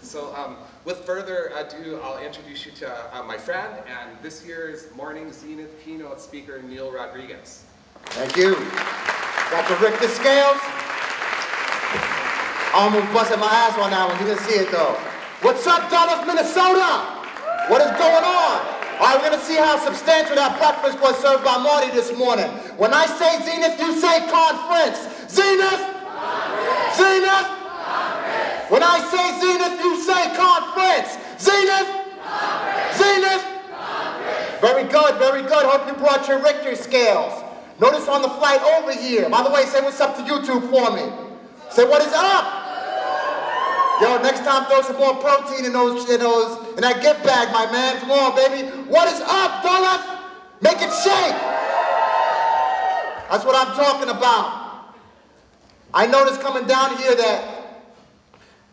So with further ado, I'll introduce you to my friend and this year's morning Zenith keynote speaker, Neal Rodriguez. Thank you. Dr. Rick the Scales. I almost busted my ass on that one. You didn't see it though. What's up, Dallas, Minnesota? What is going on? All right, we're going to see how substantial that breakfast was served by Marty this morning. When I say Zenith, you say conference. Zenith? Conference. Zenith? Conference. When I say Zenith, you say conference. Zenith? Conference. Zenith? Conference. Very good, very good. Hope you brought your Richter scales. Notice on the flight over here. By the way, say what's up to YouTube for me. Say what is up. Yo, next time throw some more protein in that gift bag, my man. Come on, baby. What is up, Donut? Make it shake. That's what I'm talking about. I noticed coming down here that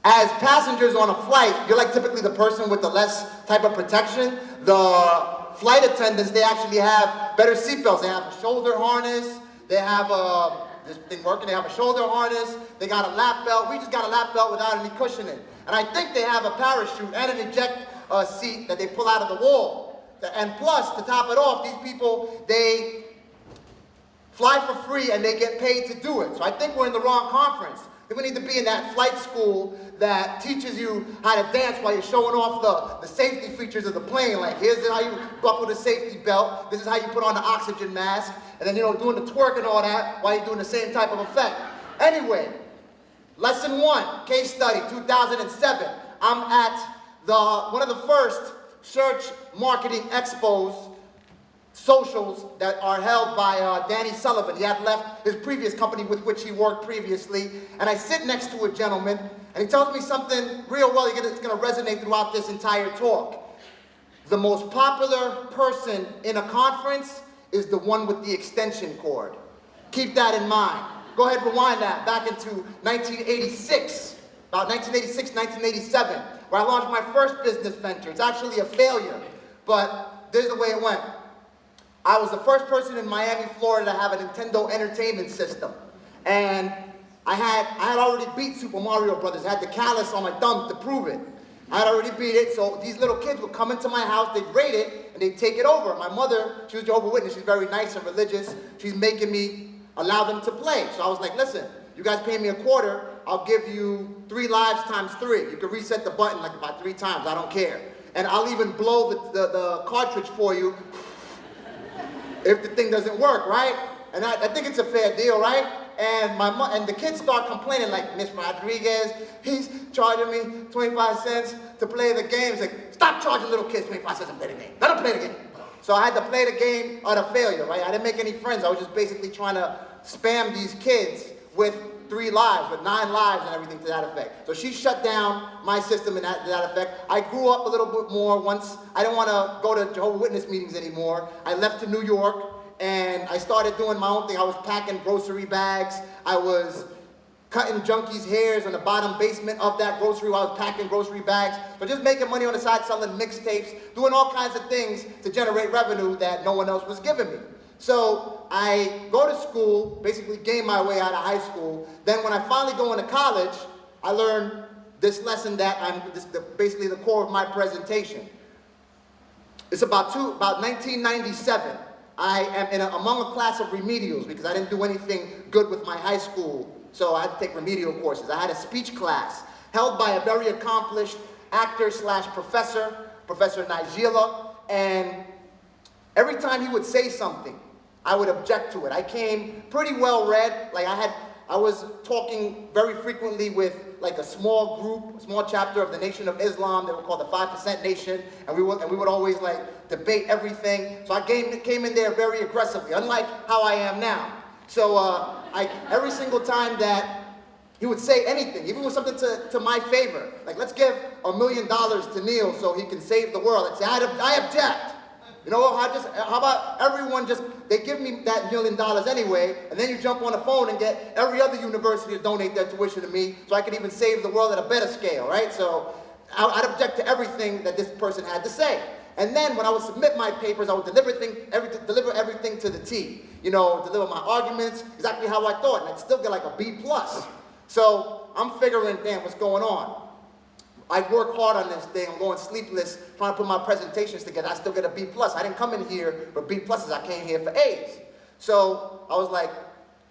as passengers on a flight, you're like typically the person with the less type of protection. The flight attendants, they actually have better seatbelts. They have a shoulder harness. They have this thing working, they have a shoulder harness, they got a lap belt. We just got a lap belt without any cushioning. And I think they have a parachute and an eject seat that they pull out of the wall. And plus, to top it off, these people, they fly for free and they get paid to do it. So I think we're in the wrong conference. I think we need to be in that flight school that teaches you how to dance while you're showing off the safety features of the plane. Like, here's how you buckle the safety belt. This is how you put on the oxygen mask. And then, doing the twerk and all that while you're doing the same type of effect. Anyway, lesson 1, case study, 2007. I'm at one of the first search marketing expos, socials that are held by Danny Sullivan. He had left his previous company with which he worked previously. And I sit next to a gentleman, and he tells me something real well. It's going to resonate throughout this entire talk. The most popular person in a conference is the one with the extension cord. Keep that in mind. Go ahead, rewind that back into 1986, about 1986, 1987, where I launched my first business venture. It's actually a failure, but this is the way it went. I was the first person in Miami, Florida to have a Nintendo Entertainment System. And I had already beat Super Mario Brothers. I had the callus on my thumb to prove it. I had already beat it, so these little kids would come into my house, they'd rate it, and they'd take it over. My mother, she was Jehovah's Witness, she's very nice and religious. She's making me allow them to play. So I was like, listen, you guys pay me a quarter, I'll give you 3 lives times 3. You can reset the button like about 3 times, I don't care. And I'll even blow the cartridge for you if the thing doesn't work, right? And I think it's a fair deal, right? And the kids start complaining like, Miss Rodriguez, he's charging me 25 cents to play the game. It's like, stop charging little kids 25 cents to play the game. Let them play the game. So I had to play the game on a failure, right? I didn't make any friends. I was just basically trying to spam these kids with 3 lives, with 9 lives and everything to that effect. So she shut down my system in that effect. I grew up a little bit more once. I didn't want to go to Jehovah's Witness meetings anymore. I left to New York. And I started doing my own thing. I was packing grocery bags. I was cutting junkies' hairs in the bottom basement of that grocery while I was packing grocery bags. So just making money on the side, selling mixtapes, doing all kinds of things to generate revenue that no one else was giving me. So I go to school, basically game my way out of high school. Then when I finally go into college, I learned this lesson that basically the core of my presentation. It's about 1997. I am among a class of remedials because I didn't do anything good with my high school, so I had to take remedial courses. I had a speech class held by a very accomplished actor/professor, Professor Nigella, and every time he would say something, I would object to it. I came pretty well read. Like I was talking very frequently with like a small group, a small chapter of the Nation of Islam. They were called the 5% Nation, and we would always like debate everything. So I came in there very aggressively, unlike how I am now. So every single time that he would say anything, even with something to my favor, like let's give $1 million to Neal so he can save the world. I'd say I object. You know, how about everyone they give me that $1 million anyway, and then you jump on the phone and get every other university to donate their tuition to me so I can even save the world at a better scale, right? So I'd object to everything that this person had to say. And then when I would submit my papers, I would deliver everything to the T. Deliver my arguments exactly how I thought, and I'd still get like a B+. So I'm figuring, damn, what's going on? I work hard on this thing. I'm going sleepless trying to put my presentations together. I still get a B+. I didn't come in here for B+. I came here for A's. So I was like,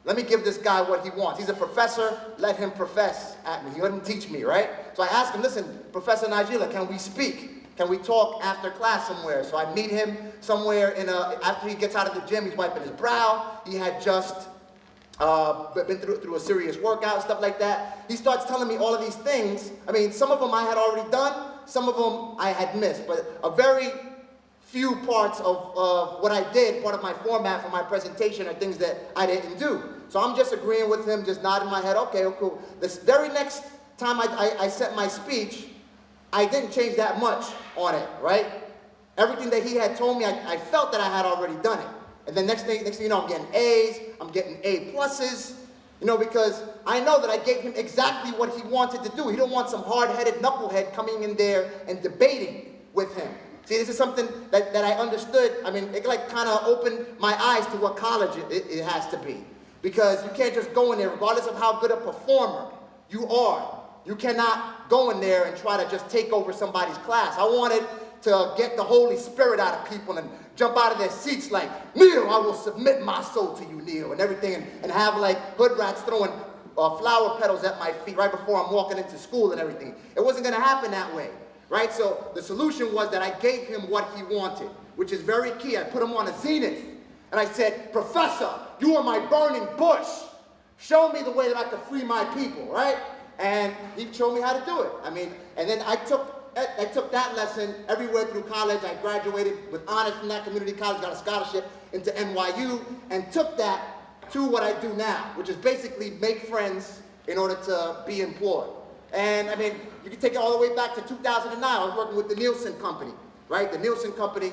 let me give this guy what he wants. He's a professor. Let him profess at me. Let him teach me, right? So I asked him, listen, Professor Nigella, can we speak? Can we talk after class somewhere? So I meet him somewhere after he gets out of the gym. He's wiping his brow. He had just been through a serious workout, stuff like that. He starts telling me all of these things. I mean, some of them I had already done, some of them I had missed, but a very few parts of what I did, part of my format for my presentation, are things that I didn't do. So I'm just agreeing with him, just nodding my head, okay, cool. This very next time I sent my speech, I didn't change that much on it, right? Everything that he had told me, I felt that I had already done it. And then next thing you know, I'm getting A's, I'm getting A+, because I know that I gave him exactly what he wanted to do. He don't want some hard-headed knucklehead coming in there and debating with him. See, this is something that I understood. I mean, it like kind of opened my eyes to what college it has to be. Because you can't just go in there, regardless of how good a performer you are. You cannot go in there and try to just take over somebody's class. I wanted to get the Holy Spirit out of people and jump out of their seats like, Neal, I will submit my soul to you, Neal, and everything, and have like hood rats throwing flower petals at my feet right before I'm walking into school and everything. It wasn't going to happen that way, right? So the solution was that I gave him what he wanted, which is very key. I put him on a Zenith, and I said, Professor, you are my burning bush. Show me the way that I can free my people, right? And he showed me how to do it. I mean, and then I took that lesson everywhere through college. I graduated with honors from that community college, got a scholarship into NYU, and took that to what I do now, which is basically make friends in order to be employed. And I mean, you can take it all the way back to 2009. I was working with the Nielsen Company, right? The Nielsen Company,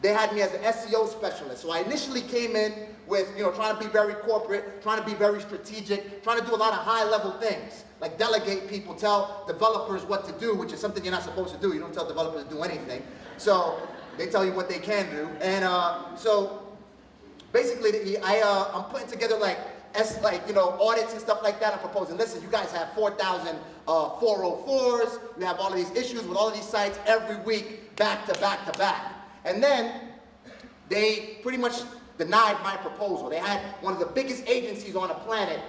they had me as an SEO specialist. So I initially came in with, trying to be very corporate, trying to be very strategic, trying to do a lot of high-level things, like delegate people, tell developers what to do, which is something you're not supposed to do. You don't tell developers to do anything. So they tell you what they can do. And so basically, I'm putting together audits and stuff like that. I'm proposing, listen, you guys have 4,000 404s. You have all of these issues with all of these sites every week, back to back to back. And then they pretty much denied my proposal. They had one of the biggest agencies on the planet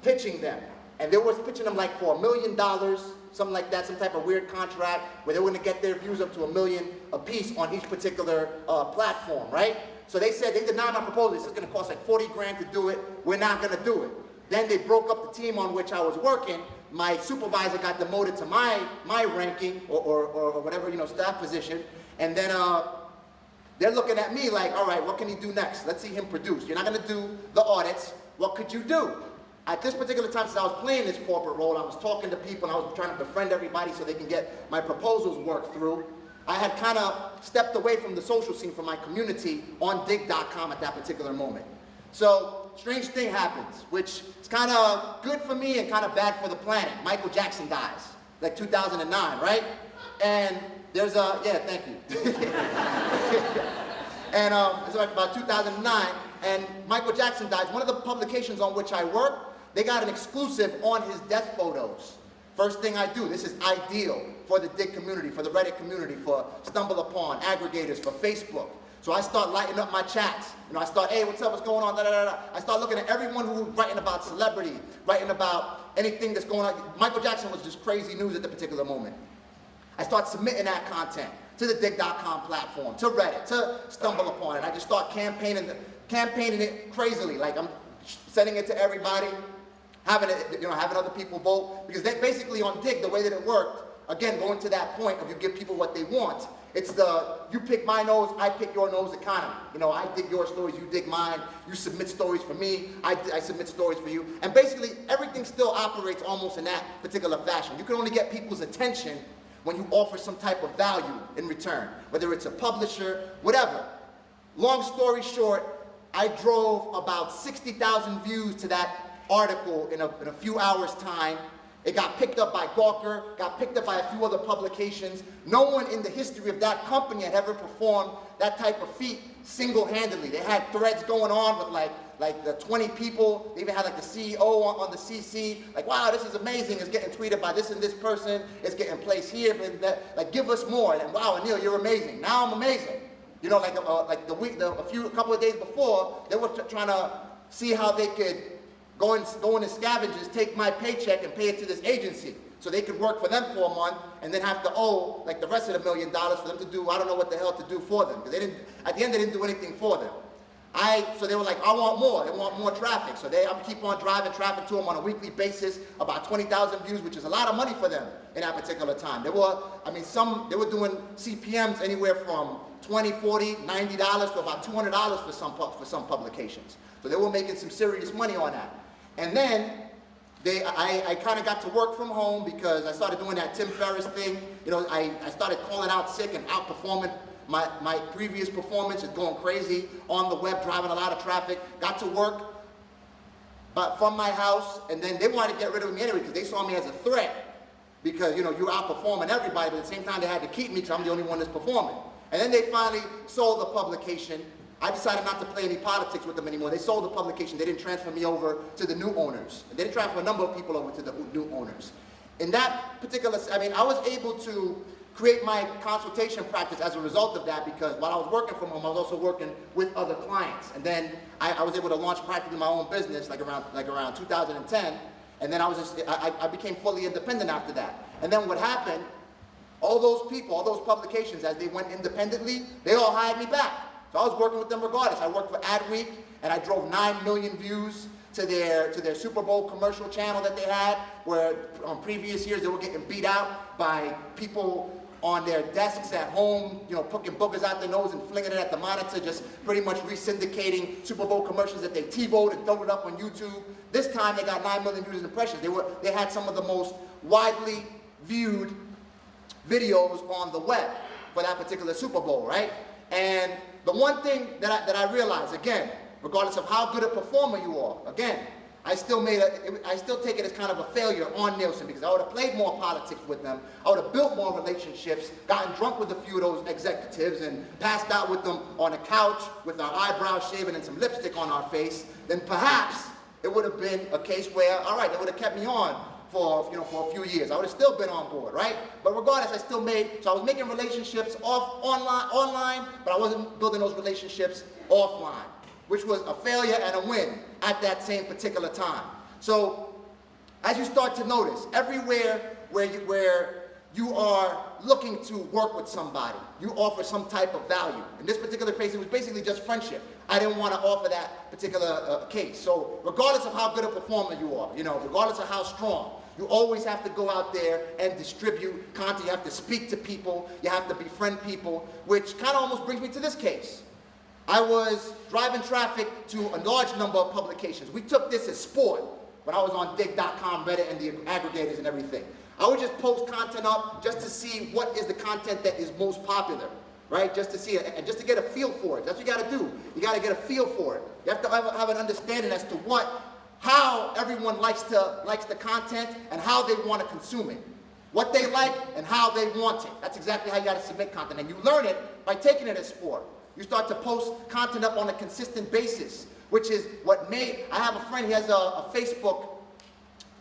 pitching them. And they were pitching them like for $1 million, something like that, some type of weird contract where they were going to get their views up to 1 million a piece on each particular platform, right? So they said they denied my proposal. This is going to cost like 40 grand to do it. We're not going to do it. Then they broke up the team on which I was working. My supervisor got demoted to my ranking or whatever, staff position. And then they're looking at me like, all right, what can he do next? Let's see him produce. You're not going to do the audits. What could you do? At this particular time, since I was playing this corporate role, I was talking to people and I was trying to befriend everybody so they can get my proposals worked through. I had kind of stepped away from the social scene for my community on dig.com at that particular moment. So, strange thing happens, which is kind of good for me and kind of bad for the planet. Michael Jackson dies, like 2009, right? And there's thank you. And it's like about 2009, and Michael Jackson dies. One of the publications on which I work, they got an exclusive on his death photos. First thing I do, this is ideal for the Dig community, for the Reddit community, for Stumble Upon, aggregators, for Facebook. So I start lighting up my chats. I start, hey, what's up, what's going on, da, da, da, da. I start looking at everyone who's writing about celebrity, writing about anything that's going on. Michael Jackson was just crazy news at the particular moment. I start submitting that content to the dig.com platform, to Reddit, to Stumble Upon it. I just start campaigning it crazily. Like I'm sending it to everybody, having other people vote. Because they, basically on Dig, the way that it worked, again, going to that point of you give people what they want, it's the you pick my nose, I pick your nose economy. I dig your stories, you dig mine, you submit stories for me, I submit stories for you. And basically, everything still operates almost in that particular fashion. You can only get people's attention when you offer some type of value in return, whether it's a publisher, whatever. Long story short, I drove about 60,000 views to that article in a few hours' time, It got picked up by Gawker, got picked up by a few other publications. No one in the history of that company had ever performed that type of feat single-handedly. They had threads going on with like the 20 people. They even had like the CEO on the CC. Like, wow, this is amazing. It's getting tweeted by this and this person. It's getting placed here. Like, give us more. And wow, Neal, you're amazing. Now I'm amazing. You know, like a couple of days before, they were trying to see how they could go into scavengers, take my paycheck and pay it to this agency. So they could work for them for a month and then have to owe like the rest of the $1 million for them to do, I don't know what the hell to do for them. Because at the end they didn't do anything for them. So they were like, I want more. They want more traffic. So I keep on driving traffic to them on a weekly basis, about 20,000 views, which is a lot of money for them in that particular time. They were doing CPMs anywhere from $20, $40, $90 to about $200 for some publications. So they were making some serious money on that. And then I kind of got to work from home because I started doing that Tim Ferriss thing. You know, I started calling out sick and outperforming my previous performance, is going crazy on the web, driving a lot of traffic. Got to work but from my house, and then they wanted to get rid of me anyway because they saw me as a threat because, you know, you're outperforming everybody, but at the same time they had to keep me because I'm the only one that's performing. And then they finally sold the publication. I decided not to play any politics with them anymore. They sold the publication. They didn't transfer me over to the new owners. They didn't transfer a number of people over to the new owners. In that particular, I was able to create my consultation practice as a result of that because while I was working from home, I was also working with other clients. And then I was able to launch practically my own business like around 2010. And then I became fully independent after that. And then what happened, all those people, all those publications, as they went independently, they all hired me back. So I was working with them regardless. I worked for Adweek, and I drove 9 million views to their Super Bowl commercial channel that they had, where on previous years they were getting beat out by people on their desks at home, you know, poking boogers out their nose and flinging it at the monitor, just pretty much re-syndicating Super Bowl commercials that they TiVoed and thrown it up on YouTube. This time they got 9 million views and impressions. They had some of the most widely viewed videos on the web for that particular Super Bowl, right? And the one thing that I realized, again, regardless of how good a performer you are, again, I still take it as kind of a failure on Nielsen because I would have played more politics with them. I would have built more relationships, gotten drunk with a few of those executives and passed out with them on a couch with our eyebrows shaven and some lipstick on our face. Then perhaps it would have been a case where, all right, they would have kept me on for a few years. I would have still been on board, right? But regardless, I was making relationships online, but I wasn't building those relationships offline, which was a failure and a win at that same particular time. So as you start to notice, everywhere where you are looking to work with somebody, you offer some type of value. In this particular case, it was basically just friendship. I didn't want to offer that particular case. So regardless of how good a performer you are, regardless of how strong, you always have to go out there and distribute content. You have to speak to people. You have to befriend people, which kind of almost brings me to this case. I was driving traffic to a large number of publications. We took this as sport when I was on dig.com, Reddit, and the aggregators and everything. I would just post content up just to see what is the content that is most popular, right? Just to see it, and just to get a feel for it. That's what you got to do. You got to get a feel for it. You have to have an understanding as to how everyone likes the content and how they want to consume it. What they like and how they want it. That's exactly how you got to submit content. And you learn it by taking it as sport. You start to post content up on a consistent basis, which is what made, I have a friend, he has a Facebook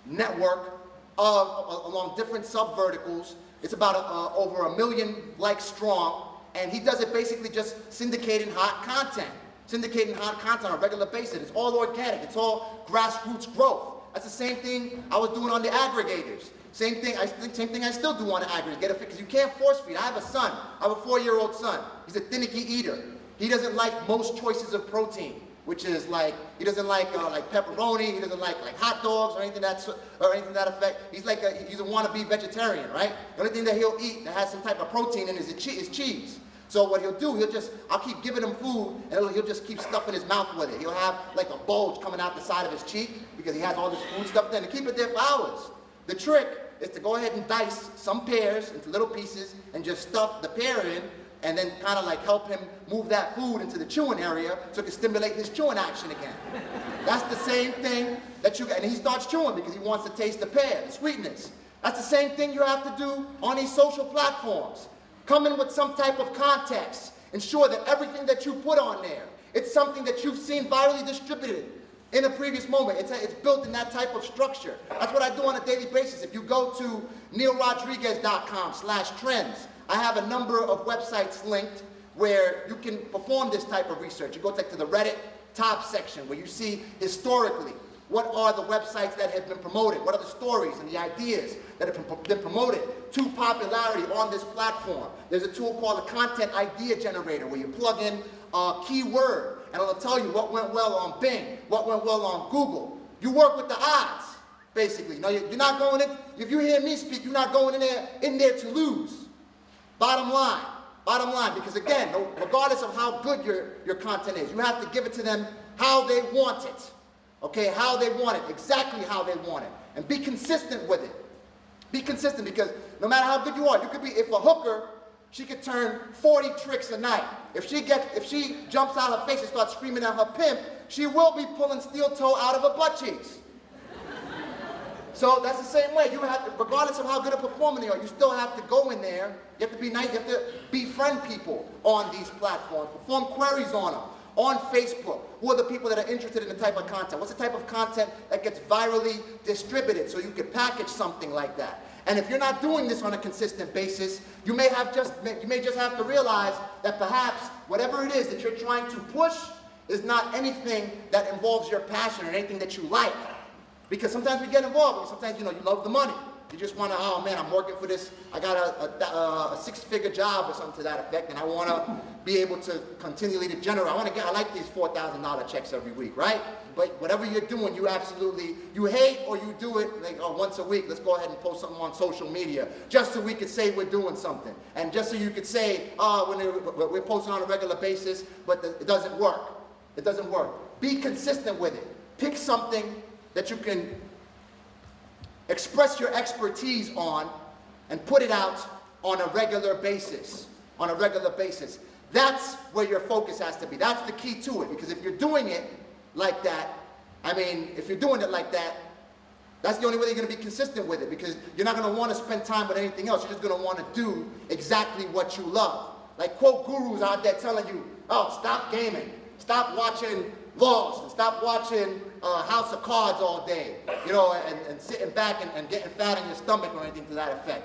network along different sub-verticals. It's about over 1 million likes strong, and he does it basically just syndicating hot content. Syndicating hot content on a regular basis. It's all organic. It's all grassroots growth. That's the same thing I was doing on the aggregators. Same thing I still do on the aggregator because you can't force feed. I have a son. I have a 4-year-old son. He's a finicky eater. He doesn't like most choices of protein, which is like he doesn't like pepperoni. He doesn't like hot dogs or anything that effect. He's a wannabe vegetarian, right? The only thing that he'll eat that has some type of protein in it is cheese. So what he'll do, I'll keep giving him food, and he'll just keep stuffing his mouth with it. He'll have like a bulge coming out the side of his cheek because he has all this food stuffed in, and keep it there for hours. The trick is to go ahead and dice some pears into little pieces and just stuff the pear in, and then kind of like help him move that food into the chewing area so it can stimulate his chewing action again. That's the same thing that you, and he starts chewing because he wants to taste the pear, the sweetness. That's the same thing you have to do on these social platforms. Come in with some type of context. Ensure that everything that you put on there, it's something that you've seen virally distributed in a previous moment. It's built in that type of structure. That's what I do on a daily basis. If you go to nealrodriguez.com/trends, I have a number of websites linked where you can perform this type of research. You go to the Reddit top section where you see historically what are the websites that have been promoted, what are the stories and the ideas that have been promoted to popularity on this platform. There's a tool called the Content Idea Generator where you plug in a keyword and it'll tell you what went well on Bing, what went well on Google. You work with the odds, basically. No, you're not going in, if you hear me speak, you're not going in there to lose. Bottom line, because again, regardless of how good your content is, you have to give it to them how they want it. Okay, how they want it, exactly how they want it. And be consistent with it. Be consistent because no matter how good you are, you could be, if a hooker, she could turn 40 tricks a night. If she jumps out her face and starts screaming at her pimp, she will be pulling steel toe out of her butt cheeks. So that's the same way. You have to, regardless of how good a performer they are, you still have to go in there. You have to be nice. You have to befriend people on these platforms. Perform queries on them. On Facebook, who are the people that are interested in the type of content? What's the type of content that gets virally distributed so you could package something like that? And if you're not doing this on a consistent basis, you may just have to realize that perhaps whatever it is that you're trying to push is not anything that involves your passion or anything that you like. Because sometimes we get involved, and sometimes you love the money. You just want to, oh man, I'm working for this, I got a six-figure job or something to that effect, and I want to be able to continually to generate. I like these $4,000 checks every week, right? But whatever you're doing, you hate or you do it like once a week. Let's go ahead and post something on social media just so we could say we're doing something. And just so you could say, we're posting on a regular basis, but it doesn't work. It doesn't work. Be consistent with it. Pick something that you can express your expertise on and put it out on a regular basis. That's where your focus has to be. That's the key to it. Because if you're doing it like that, that's the only way you're going to be consistent with it. Because you're not going to want to spend time with anything else. You're just going to want to do exactly what you love. Like quote gurus out there telling you, oh, stop gaming. Stop watching Lost. And stop watching House of Cards all day. And sitting back and getting fat in your stomach or anything to that effect.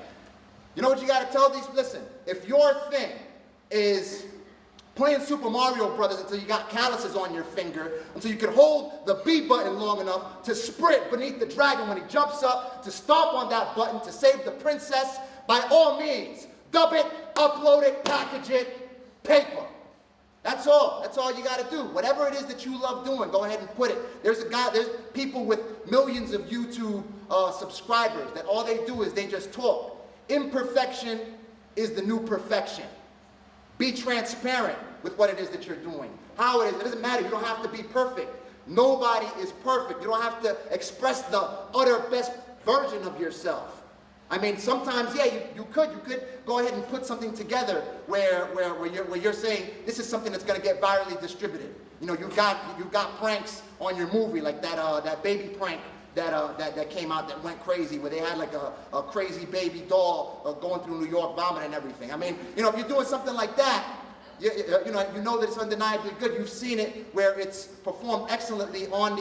You know what you got to tell these? Listen, if your thing is playing Super Mario Brothers until you got calluses on your finger, until you can hold the B button long enough to sprint beneath the dragon when he jumps up, to stomp on that button to save the princess, by all means, dub it, upload it, package it, paper. That's all. That's all you got to do. Whatever it is that you love doing, go ahead and put it. There's people with millions of YouTube subscribers that all they do is they just talk. Imperfection is the new perfection. Be transparent with what it is that you're doing. How it is. It doesn't matter. You don't have to be perfect. Nobody is perfect. You don't have to express the utter best version of yourself. I mean, sometimes, yeah, you could go ahead and put something together where you're saying this is something that's going to get virally distributed. You've got pranks on your movie like that baby prank that came out that went crazy, where they had like a crazy baby doll going through New York vomiting and everything. I mean, if you're doing something like that, you know that it's undeniably good. You've seen it where it's performed excellently on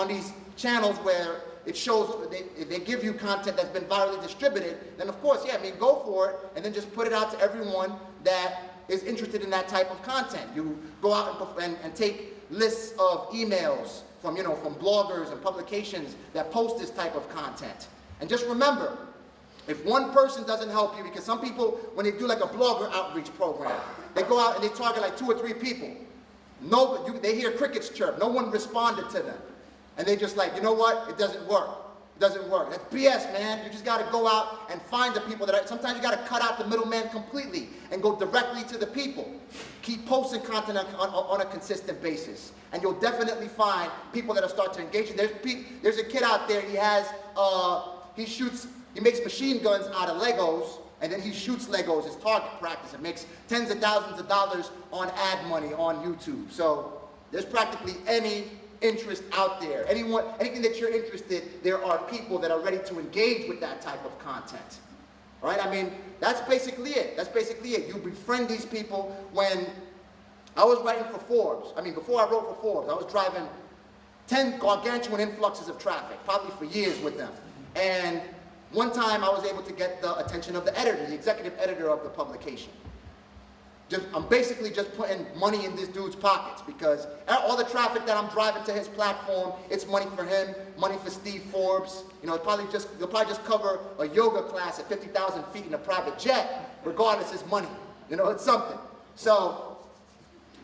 these channels where it shows, they give you content that's been virally distributed, then of course, yeah, I mean, go for it, and then just put it out to everyone that is interested in that type of content. You go out and take lists of emails from bloggers and publications that post this type of content. And just remember, if one person doesn't help you, because some people, when they do like a blogger outreach program, they go out and they target like 2 or 3 people. They hear crickets chirp. No one responded to them. And they just like, you know what? It doesn't work. It doesn't work. That's BS, man. You just got to go out and find the people sometimes you got to cut out the middleman completely and go directly to the people. Keep posting content on a consistent basis. And you'll definitely find people that'll start to engage you. There's a kid out there, he makes machine guns out of Legos, and then he shoots Legos as target practice and makes tens of thousands of dollars on ad money on YouTube. So there's practically any interest out there. Anything that you're interested, there are people that are ready to engage with that type of content. All right? I mean, that's basically it. That's basically it. You befriend these people. When I was writing for Forbes, before I wrote for Forbes, I was driving 10 gargantuan influxes of traffic, probably for years with them. And one time I was able to get the attention of the editor, the executive editor of the publication. I'm basically just putting money in this dude's pockets, because all the traffic that I'm driving to his platform, it's money for him, money for Steve Forbes. You know, they'll probably just cover a yoga class at 50,000 feet in a private jet. Regardless, it's money. You know, it's something. So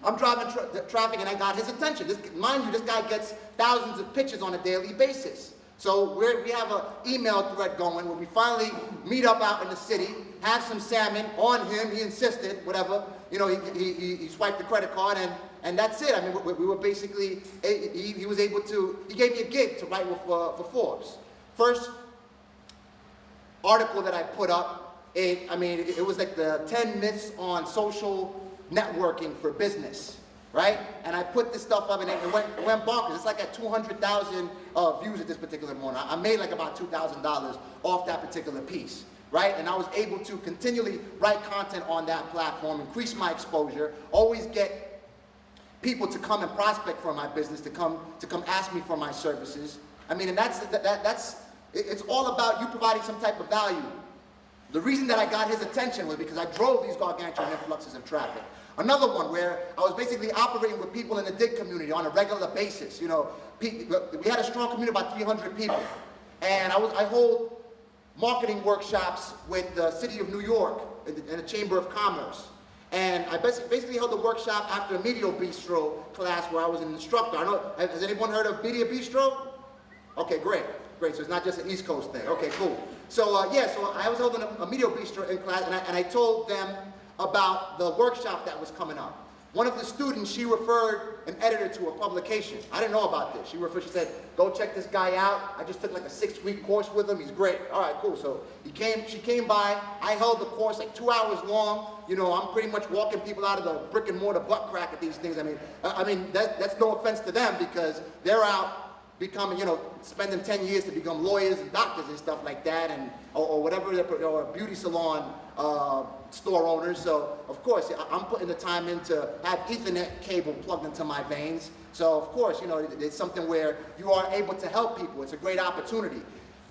I'm driving traffic, and I got his attention. Mind you, this guy gets thousands of pictures on a daily basis. So we have an email thread going where we finally meet up out in the city, have some salmon on him. He insisted, whatever. You know, he swiped the credit card, and that's it. I mean, we were basically, he was able to, he gave me a gig to write for Forbes. First article that I put up, it was like the 10 myths on social networking for business, right? And I put this stuff up, and it went bonkers. It's like at 200,000 views at this particular moment. I made like about $2,000 off that particular piece, right? And I was able to continually write content on that platform, increase my exposure, always get people to come and prospect for my business, to come ask me for my services. I mean, and it's all about you providing some type of value. The reason that I got his attention was because I drove these gargantuan influxes of traffic. Another one where I was basically operating with people in the dig community on a regular basis. You know, we had a strong community, about 300 people. And I hold marketing workshops with the city of New York and the Chamber of Commerce. And I basically held a workshop after a Media Bistro class where I was an instructor. Has anyone heard of Media Bistro? Okay, great. So it's not just an East Coast thing. Okay, cool. So so I was holding a Media Bistro in class, and I told them about the workshop that was coming up. One of the students, she referred an editor to a publication. I didn't know about this. She said, go check this guy out. I just took like a 6-week course with him. He's great. All right, cool. So she came by. I held the course like 2 hours long. You know, I'm pretty much walking people out of the brick and mortar butt crack at these things. I mean, that's no offense to them, because they're out becoming, spending 10 years to become lawyers and doctors and stuff like that, or whatever, or beauty salon store owners. So of course I'm putting the time in to have Ethernet cable plugged into my veins. So of course, it's something where you are able to help people. It's a great opportunity.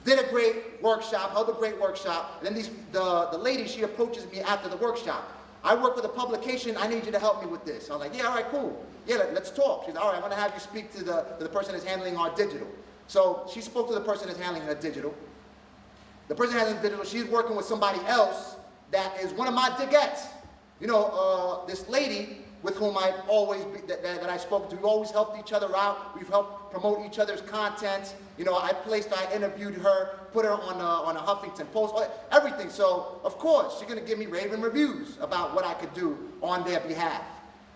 Held a great workshop, and then the lady, she approaches me after the workshop. I work with a publication, I need you to help me with this. I'm like, yeah, all right, cool. Yeah, let's talk. She's like, all right, I'm gonna have you speak to the person that's handling our digital. So she spoke to the person that's handling her digital. The person handling digital, she's working with somebody else that is one of my digettes. This lady with whom I've always that I've spoken to, we always helped each other out. We've helped promote each other's content. I interviewed her, put her on a Huffington Post, everything. So of course she's gonna give me raving reviews about what I could do on their behalf.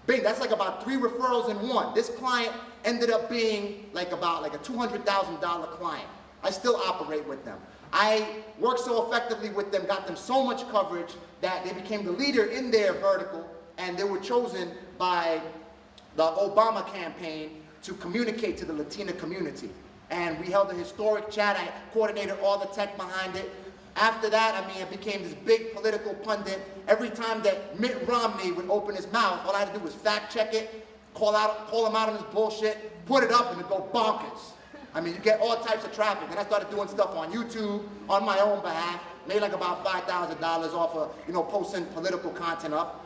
Bing, that's like about 3 referrals in one. This client ended up being about a $200,000 client. I still operate with them. I worked so effectively with them, got them so much coverage that they became the leader in their vertical, and they were chosen by the Obama campaign to communicate to the Latina community. And we held a historic chat. I coordinated all the tech behind it. After that, I became this big political pundit. Every time that Mitt Romney would open his mouth, all I had to do was fact check it, call him out on his bullshit, put it up, and it'd go bonkers. You get all types of traffic. Then I started doing stuff on YouTube on my own behalf. Made like about $5,000 off of posting political content up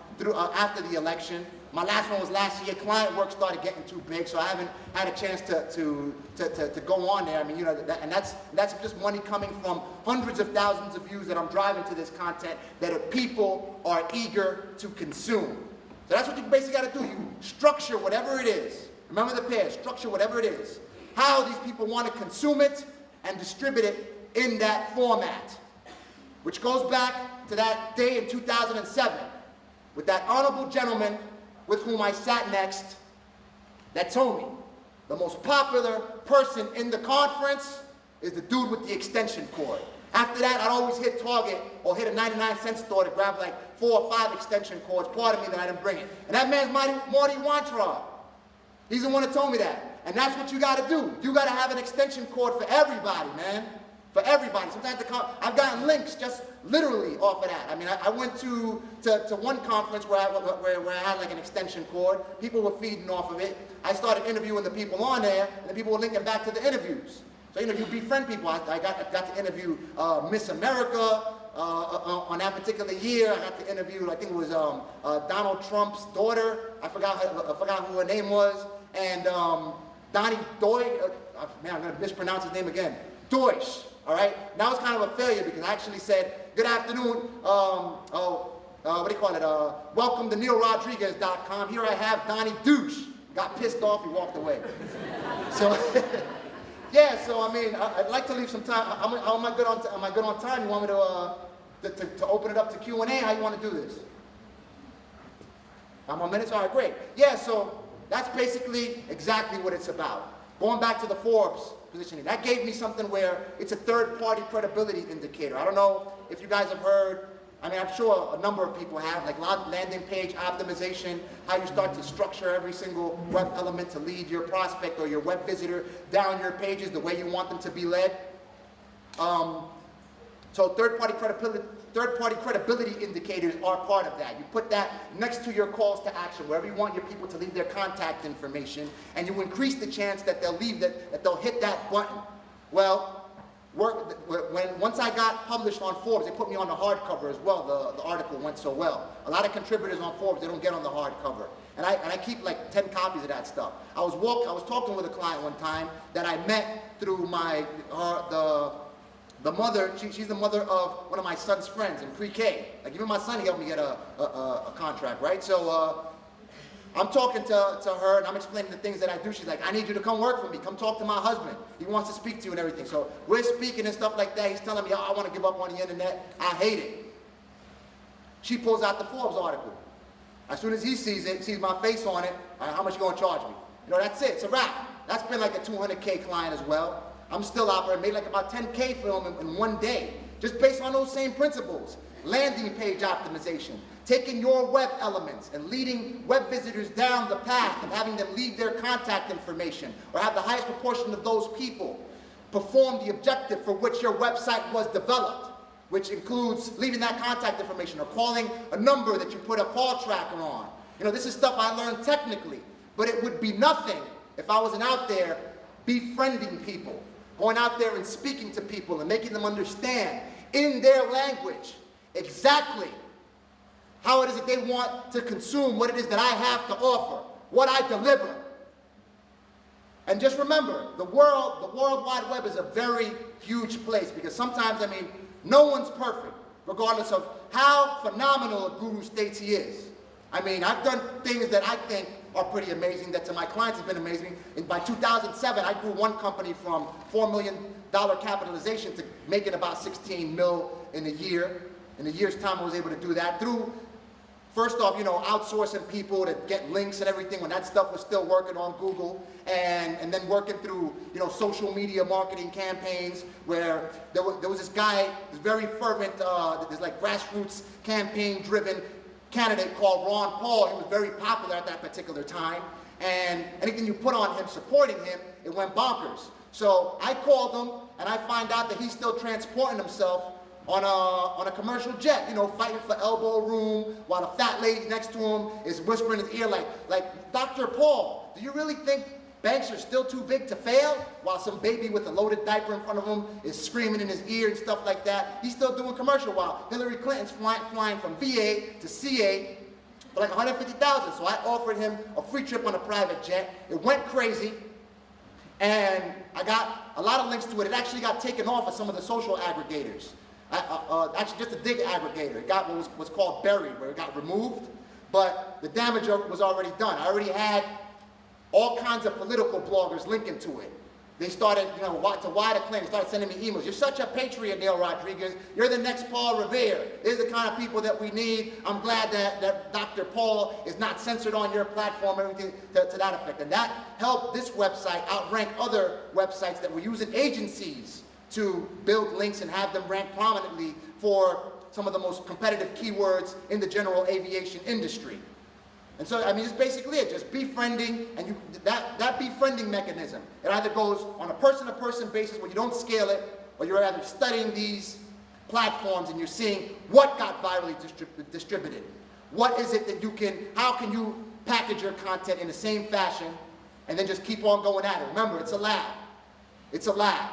after the election. My last one was last year. Client work started getting too big, so I haven't had a chance to go on there. And that's just money coming from hundreds of thousands of views that I'm driving to this content that people are eager to consume. So that's what you basically got to do. You structure whatever it is. Remember the pair. Structure whatever it is. How these people want to consume it and distribute it in that format. Which goes back to that day in 2007 with that honorable gentleman with whom I sat next that told me the most popular person in the conference is the dude with the extension cord. After that, I'd always hit Target or hit a 99-cent store to grab like 4 or 5 extension cords. Pardon me that I didn't bring it. And that man's Marty Weintraub. He's the one that told me that. And that's what you got to do. You got to have an extension cord for everybody, man. For everybody. Sometimes I've gotten links just literally off of that. I mean, I went to one conference where I had like an extension cord. People were feeding off of it. I started interviewing the people on there, and the people were linking back to the interviews. So, you befriend people. I got to interview Miss America on that particular year. I got to interview, I think it was Donald Trump's daughter. I forgot who her name was. And Donnie Deutsch, man, I'm going to mispronounce his name again. Deutsch, all right? That was kind of a failure because I actually said, good afternoon, what do you call it? Welcome to NealRodriguez.com. Here I have Donnie Douche. Got pissed off, he walked away. So, yeah, so I mean, I'd like to leave some time. Am I good on time? You want me to open it up to Q&A? How you want to do this? 5 more minutes? All right, great. Yeah, so that's basically exactly what it's about. Going back to the Forbes positioning, that gave me something where it's a third-party credibility indicator. I don't know if you guys have heard, I mean, I'm sure a number of people have, like landing page optimization, how you start to structure every single web element to lead your prospect or your web visitor down your pages the way you want them to be led. So third-party credibility indicators are part of that. You put that next to your calls to action, wherever you want your people to leave their contact information, and you increase the chance that they'll hit that button. Well, once I got published on Forbes, they put me on the hardcover as well. The article went so well. A lot of contributors on Forbes, they don't get on the hardcover. And I keep like 10 copies of that stuff. I was talking with a client one time that I met through the mother. She's the mother of one of my son's friends in pre-K. Like even my son, he helped me get a contract, right? So I'm talking to her and I'm explaining the things that I do. She's like, I need you to come work for me. Come talk to my husband. He wants to speak to you and everything. So we're speaking and stuff like that. He's telling me, oh, I want to give up on the internet. I hate it. She pulls out the Forbes article. As soon as he sees it, sees my face on it, how much you going to charge me? That's it. It's a wrap. That's been like a 200K client as well. I'm still operating, made like about 10K film in one day, just based on those same principles. Landing page optimization, taking your web elements and leading web visitors down the path of having them leave their contact information or have the highest proportion of those people perform the objective for which your website was developed, which includes leaving that contact information or calling a number that you put a call tracker on. This is stuff I learned technically, but it would be nothing if I wasn't out there befriending people, going out there and speaking to people and making them understand in their language exactly how it is that they want to consume what it is that I have to offer, what I deliver. And just remember, the World Wide Web is a very huge place because sometimes, no one's perfect, regardless of how phenomenal a guru states he is. I've done things that I think are pretty amazing, that to my clients have been amazing. And by 2007, I grew one company from $4 million capitalization to making about 16 mil in a year. In a year's time, I was able to do that through, first off, outsourcing people to get links and everything when that stuff was still working on Google, and then working through, social media marketing campaigns where there was this guy, this very fervent, this like grassroots campaign-driven candidate called Ron Paul. He was very popular at that particular time, and anything you put on him supporting him, it went bonkers. So I called him, and I find out that he's still transporting himself on a commercial jet, fighting for elbow room while the fat lady next to him is whispering in his ear like, Dr. Paul, do you really think banks are still too big to fail? While some baby with a loaded diaper in front of him is screaming in his ear and stuff like that. He's still doing commercial while Hillary Clinton's flying from VA to CA for like $150,000. So I offered him a free trip on a private jet. It went crazy. And I got a lot of links to it. It actually got taken off of some of the social aggregators. Actually, just a dig aggregator. It got what was called buried, where it got removed, but the damage was already done. I already had all kinds of political bloggers linking to it. They started, to why the claim, started sending me emails. You're such a patriot, Neal Rodriguez. You're the next Paul Revere. These are the kind of people that we need. I'm glad that Dr. Paul is not censored on your platform, everything to that effect. And that helped this website outrank other websites that were using agencies to build links and have them rank prominently for some of the most competitive keywords in the general aviation industry. And so, I mean, it's basically it, just befriending, and that befriending mechanism, it either goes on a person-to-person basis where you don't scale it, or you're either studying these platforms and you're seeing what got virally distributed. What is it that you can, how can you package your content in the same fashion and then just keep on going at it? Remember, it's a lab. It's a lab.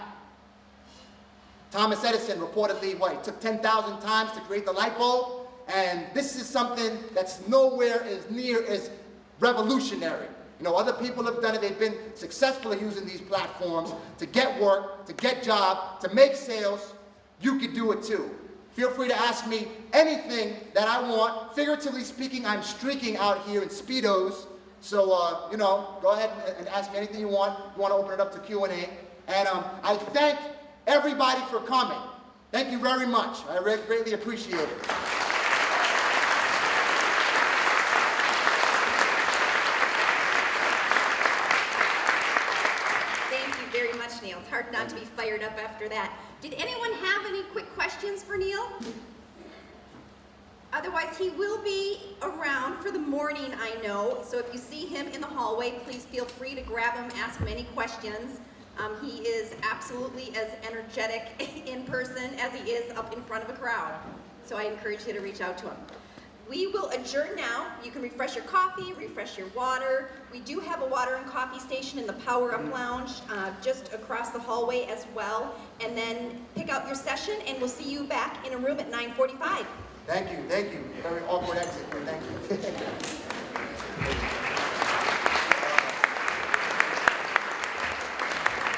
Thomas Edison reportedly, it took 10,000 times to create the light bulb, and this is something that's nowhere as near as revolutionary. You know, other people have done it. They've been successful at using these platforms to get work, to get job, to make sales. You could do it too. Feel free to ask me anything that I want. Figuratively speaking, I'm streaking out here in Speedos. So, you know, go ahead and ask me anything you want. You want to open it up to Q&A. And I thank everybody for coming. Thank you very much. I greatly appreciate it. Thank you very much, Neal. It's hard not to be fired up after that. Did anyone have any quick questions for Neal? Otherwise, he will be around for the morning, I know. So if you see him in the hallway, please feel free to grab him, ask him any questions. He is absolutely as energetic in person as he is up in front of a crowd. So I encourage you to reach out to him. We will adjourn now. You can refresh your coffee, refresh your water. We do have a water and coffee station in the Power Up Lounge just across the hallway as well. And then pick out your session, and we'll see you back in a room at 9:45. Thank you, thank you. Very awkward exit, but thank you.